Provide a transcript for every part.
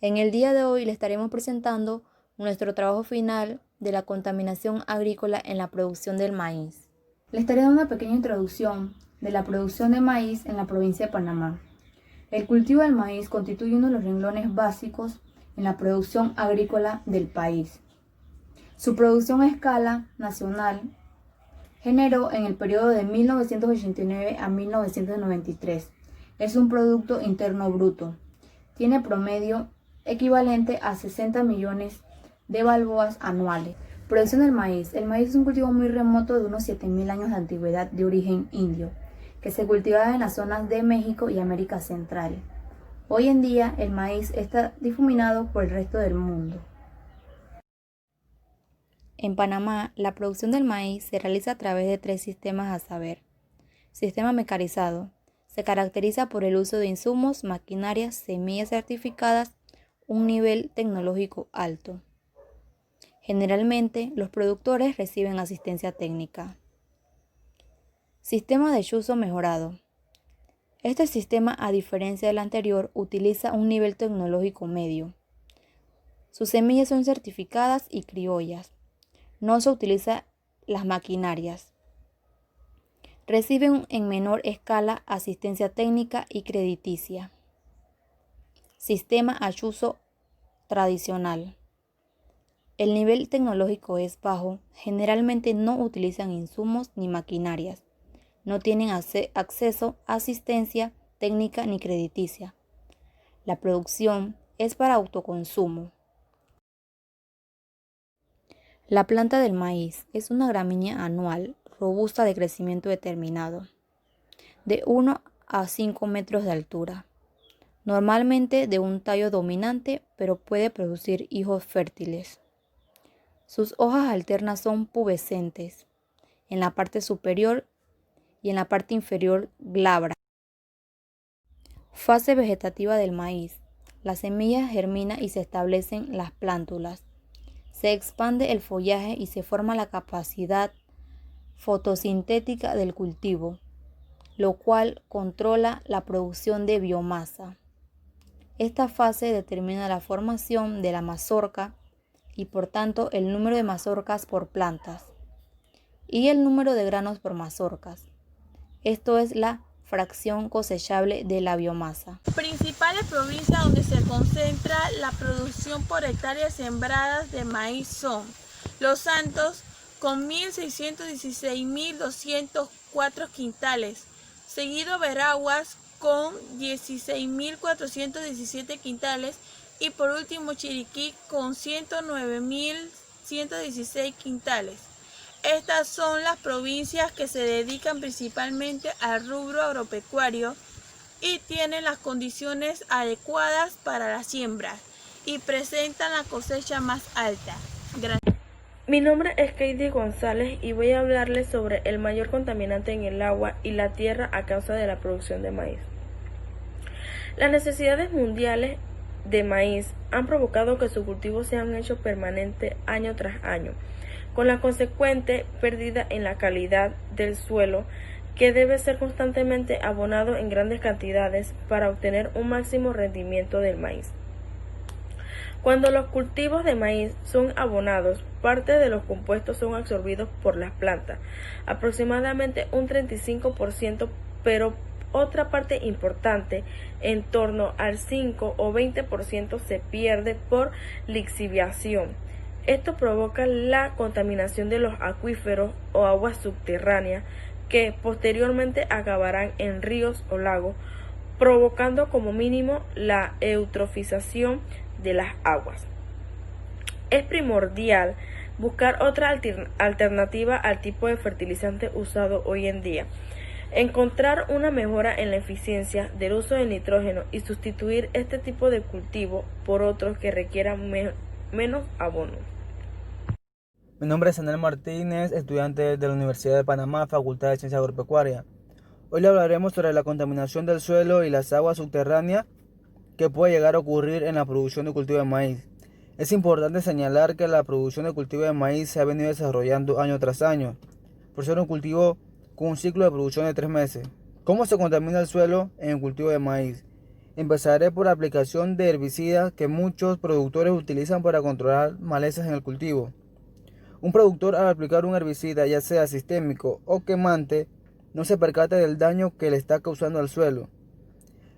En el día de hoy le estaremos presentando nuestro trabajo final de la contaminación agrícola en la producción del maíz. Le estaré dando una pequeña introducción de la producción de maíz en la provincia de Panamá. El cultivo del maíz constituye uno de los renglones básicos en la producción agrícola del país. Su producción a escala nacional generó en el periodo de 1989 a 1993. Es un Producto Interno Bruto. Tiene promedio equivalente a 60 millones de balboas anuales. Producción del maíz. El maíz es un cultivo muy remoto de unos 7.000 años de antigüedad de origen indio, que se cultivaba en las zonas de México y América Central. Hoy en día el maíz está difuminado por el resto del mundo. En Panamá, la producción del maíz se realiza a través de 3 sistemas a saber. Sistema mecanizado. Se caracteriza por el uso de insumos, maquinarias, semillas certificadas, un nivel tecnológico alto. Generalmente, los productores reciben asistencia técnica. Sistema de chuzo mejorado. Este sistema, a diferencia del anterior, utiliza un nivel tecnológico medio. Sus semillas son certificadas y criollas. No se utilizan las maquinarias. Reciben en menor escala asistencia técnica y crediticia. Sistema a chuzo tradicional. El nivel tecnológico es bajo, generalmente no utilizan insumos ni maquinarias, no tienen acceso a asistencia técnica ni crediticia. La producción es para autoconsumo. La planta del maíz es una gramínea anual, robusta de crecimiento determinado, de 1 a 5 metros de altura, normalmente de un tallo dominante, pero puede producir hijos fértiles. Sus hojas alternas son pubescentes, en la parte superior y en la parte inferior glabras. Fase vegetativa del maíz. La semilla germina y se establecen las plántulas. Se expande el follaje y se forma la capacidad fotosintética del cultivo, lo cual controla la producción de biomasa. Esta fase determina la formación de la mazorca y por tanto el número de mazorcas por plantas y el número de granos por mazorcas. Esto es la fracción cosechable de la biomasa. Principales provincias donde se concentra la producción por hectáreas sembradas de maíz son Los Santos con 1.616.204 quintales, seguido Veraguas con 16.417 quintales y por último Chiriquí con 109.116 quintales. Estas son las provincias que se dedican principalmente al rubro agropecuario y tienen las condiciones adecuadas para la siembra y presentan la cosecha más alta. Gracias. Mi nombre es Katie González y voy a hablarles sobre el mayor contaminante en el agua y la tierra a causa de la producción de maíz. Las necesidades mundiales de maíz han provocado que su cultivo sea un hecho permanente año tras año, con la consecuente pérdida en la calidad del suelo, que debe ser constantemente abonado en grandes cantidades para obtener un máximo rendimiento del maíz. Cuando los cultivos de maíz son abonados, parte de los compuestos son absorbidos por las plantas, aproximadamente un 35%, pero otra parte importante, en torno al 5 o 20%, se pierde por lixiviación. Esto provoca la contaminación de los acuíferos o aguas subterráneas, que posteriormente acabarán en ríos o lagos, provocando como mínimo la eutrofización de las aguas. Es primordial buscar otra alternativa al tipo de fertilizante usado hoy en día, encontrar una mejora en la eficiencia del uso del nitrógeno y sustituir este tipo de cultivo por otros que requieran menos abono. Mi nombre es Anel Martínez, estudiante de la Universidad de Panamá, Facultad de Ciencia Agropecuaria. Hoy le hablaremos sobre la contaminación del suelo y las aguas subterráneas que puede llegar a ocurrir en la producción de cultivo de maíz. Es importante señalar que la producción de cultivo de maíz se ha venido desarrollando año tras año, por ser un cultivo con un ciclo de producción de 3 meses. ¿Cómo se contamina el suelo en el cultivo de maíz? Empezaré por la aplicación de herbicidas que muchos productores utilizan para controlar malezas en el cultivo. Un productor, al aplicar un herbicida, ya sea sistémico o quemante, no se percata del daño que le está causando al suelo.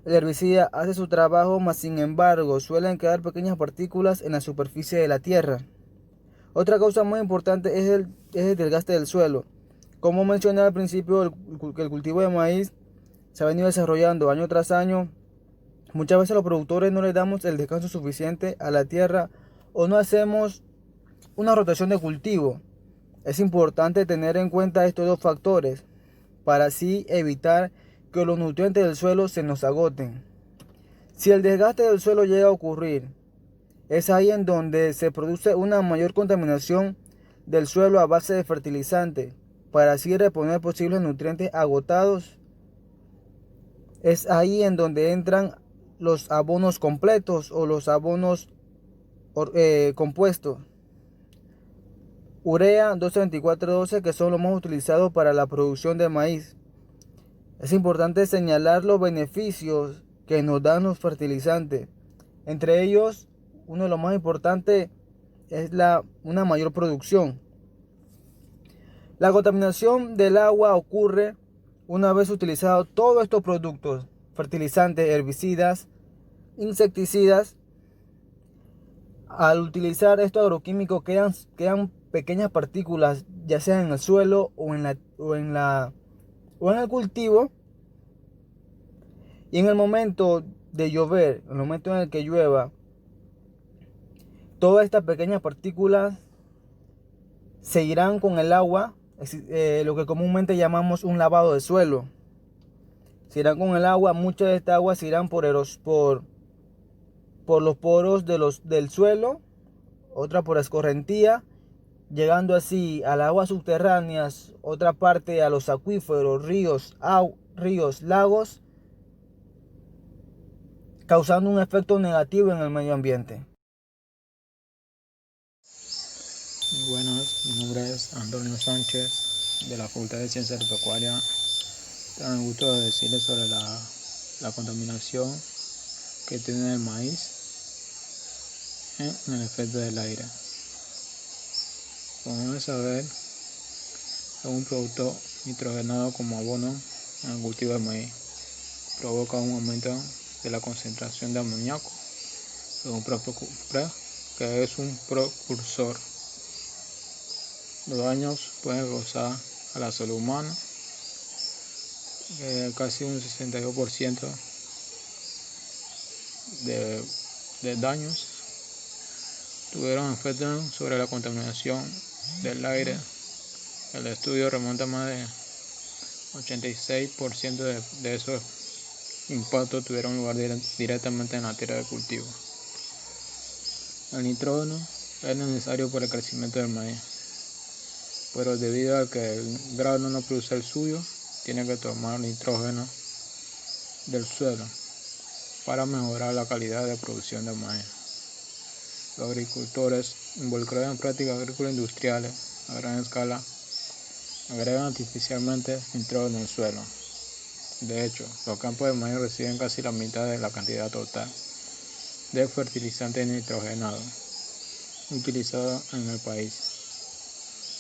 El herbicida hace su trabajo, mas sin embargo suelen quedar pequeñas partículas en la superficie de la tierra. Otra causa muy importante es el desgaste del suelo. Como mencioné al principio, que el cultivo de maíz se ha venido desarrollando año tras año. Muchas veces los productores no le damos el descanso suficiente a la tierra o no hacemos una rotación de cultivo. Es importante tener en cuenta estos dos factores para así evitar que los nutrientes del suelo se nos agoten. Si el desgaste del suelo llega a ocurrir, es ahí en donde se produce una mayor contaminación del suelo a base de fertilizante para así reponer posibles nutrientes agotados. Es ahí en donde entran los abonos completos o los abonos compuestos. Urea 224-12, que son los más utilizados para la producción de maíz. Es importante señalar los beneficios que nos dan los fertilizantes. Entre ellos, uno de los más importantes es una mayor producción. La contaminación del agua ocurre una vez utilizados todos estos productos: fertilizantes, herbicidas, insecticidas. Al utilizar estos agroquímicos quedan pequeñas partículas, ya sea en el suelo o en el cultivo. Y en el momento de llover, en el momento en el que llueva, todas estas pequeñas partículas se irán con el agua, lo que comúnmente llamamos un lavado de suelo. Se irán con el agua, mucha de esta agua se irán por los poros del suelo, otra por escorrentía, llegando así a las aguas subterráneas, otra parte a los acuíferos, ríos, lagos, causando un efecto negativo en el medio ambiente. Buenas, mi nombre es Antonio Sánchez, de la Facultad de Ciencias Agropecuarias. Tengo el gusto de decirles sobre la contaminación que tiene el maíz en el efecto del aire. Como deben saber, es un producto nitrogenado como abono en el cultivo de maíz. Provoca un aumento de la concentración de amoníaco, que es un precursor. Los daños pueden causar a la salud humana, casi un 62% de daños tuvieron efecto sobre la contaminación del aire. El estudio remonta a más de 86% de esos impactos tuvieron lugar directamente en la tierra de cultivo. El nitrógeno es necesario para el crecimiento del maíz, pero debido a que el grano no produce el suyo, tiene que tomar nitrógeno del suelo para mejorar la calidad de producción del maíz. Los agricultores involucrados en prácticas agrícolas industriales a gran escala agregan artificialmente nitrógeno en el suelo. De hecho, los campos de maíz reciben casi la mitad de la cantidad total de fertilizante nitrogenado utilizado en el país.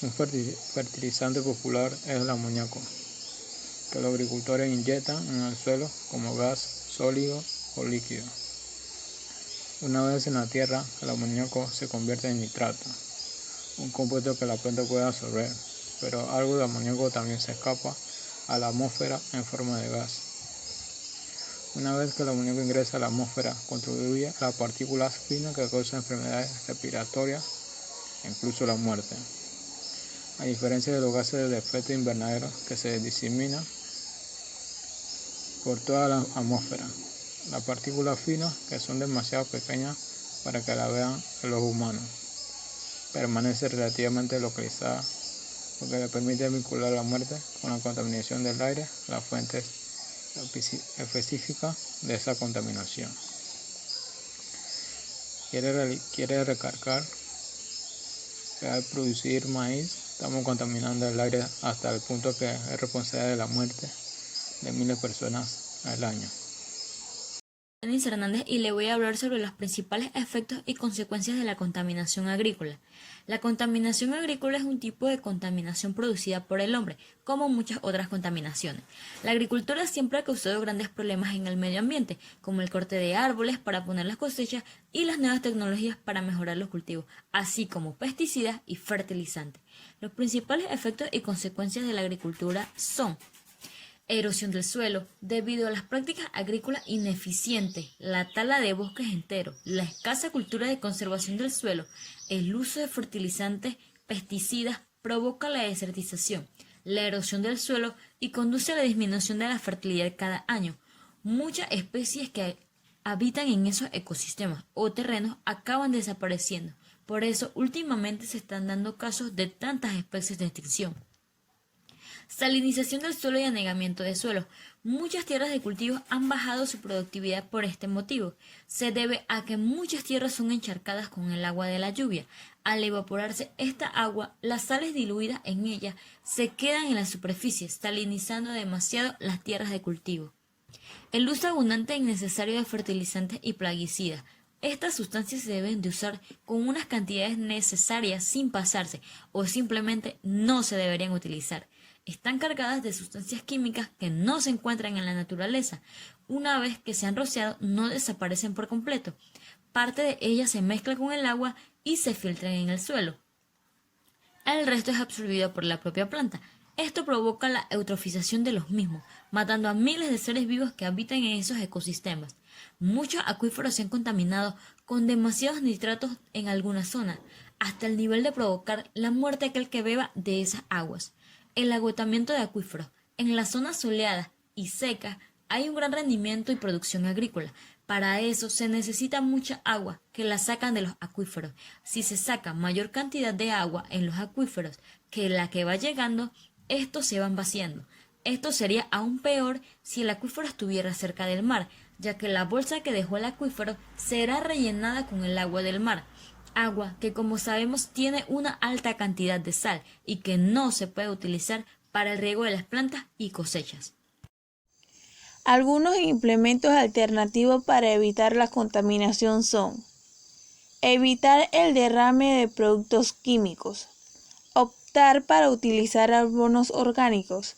Un fertilizante popular es el amoníaco, que los agricultores inyectan en el suelo como gas sólido o líquido. Una vez en la tierra, el amoníaco se convierte en nitrato, un compuesto que la planta puede absorber, pero algo de amoníaco también se escapa a la atmósfera en forma de gas. Una vez que el amoníaco ingresa a la atmósfera, contribuye a las partículas finas que causan enfermedades respiratorias e incluso la muerte. A diferencia de los gases de efecto invernadero que se diseminan por toda la atmósfera, las partículas finas, que son demasiado pequeñas para que la vean los humanos, permanecen relativamente localizadas, lo que le permite vincular la muerte con la contaminación del aire, las fuentes específicas de esa contaminación. Quiere recargar que al producir maíz estamos contaminando el aire hasta el punto que es responsable de la muerte de miles de personas al año. Denis Hernández y le voy a hablar sobre los principales efectos y consecuencias de la contaminación agrícola. La contaminación agrícola es un tipo de contaminación producida por el hombre, como muchas otras contaminaciones. La agricultura siempre ha causado grandes problemas en el medio ambiente, como el corte de árboles para poner las cosechas y las nuevas tecnologías para mejorar los cultivos, así como pesticidas y fertilizantes. Los principales efectos y consecuencias de la agricultura son: erosión del suelo, debido a las prácticas agrícolas ineficientes, la tala de bosques enteros, la escasa cultura de conservación del suelo, el uso de fertilizantes, pesticidas, provoca la desertización, la erosión del suelo y conduce a la disminución de la fertilidad cada año. Muchas especies que habitan en esos ecosistemas o terrenos acaban desapareciendo. Por eso, últimamente se están dando casos de tantas especies de extinción. Salinización del suelo y anegamiento de suelo. Muchas tierras de cultivo han bajado su productividad por este motivo. Se debe a que muchas tierras son encharcadas con el agua de la lluvia. Al evaporarse esta agua, las sales diluidas en ella se quedan en la superficie, salinizando demasiado las tierras de cultivo. El uso abundante e innecesario de fertilizantes y plaguicidas. Estas sustancias se deben de usar con unas cantidades necesarias sin pasarse o simplemente no se deberían utilizar. Están cargadas de sustancias químicas que no se encuentran en la naturaleza. Una vez que se han rociado, no desaparecen por completo. Parte de ellas se mezcla con el agua y se filtran en el suelo. El resto es absorbido por la propia planta. Esto provoca la eutrofización de los mismos, matando a miles de seres vivos que habitan en esos ecosistemas. Muchos acuíferos se han contaminado con demasiados nitratos en algunas zonas, hasta el nivel de provocar la muerte de aquel que beba de esas aguas. El agotamiento de acuíferos. En las zonas soleadas y secas hay un gran rendimiento y producción agrícola. Para eso se necesita mucha agua que la sacan de los acuíferos. Si se saca mayor cantidad de agua en los acuíferos que la que va llegando, estos se van vaciando. Esto sería aún peor si el acuífero estuviera cerca del mar, ya que la bolsa que dejó el acuífero será rellenada con el agua del mar. Agua que, como sabemos, tiene una alta cantidad de sal y que no se puede utilizar para el riego de las plantas y cosechas. Algunos implementos alternativos para evitar la contaminación son: evitar el derrame de productos químicos, optar para utilizar abonos orgánicos,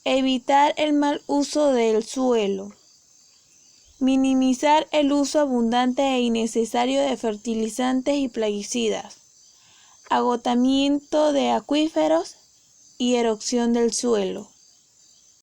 evitar el mal uso del suelo, minimizar el uso abundante e innecesario de fertilizantes y plaguicidas, agotamiento de acuíferos y erosión del suelo.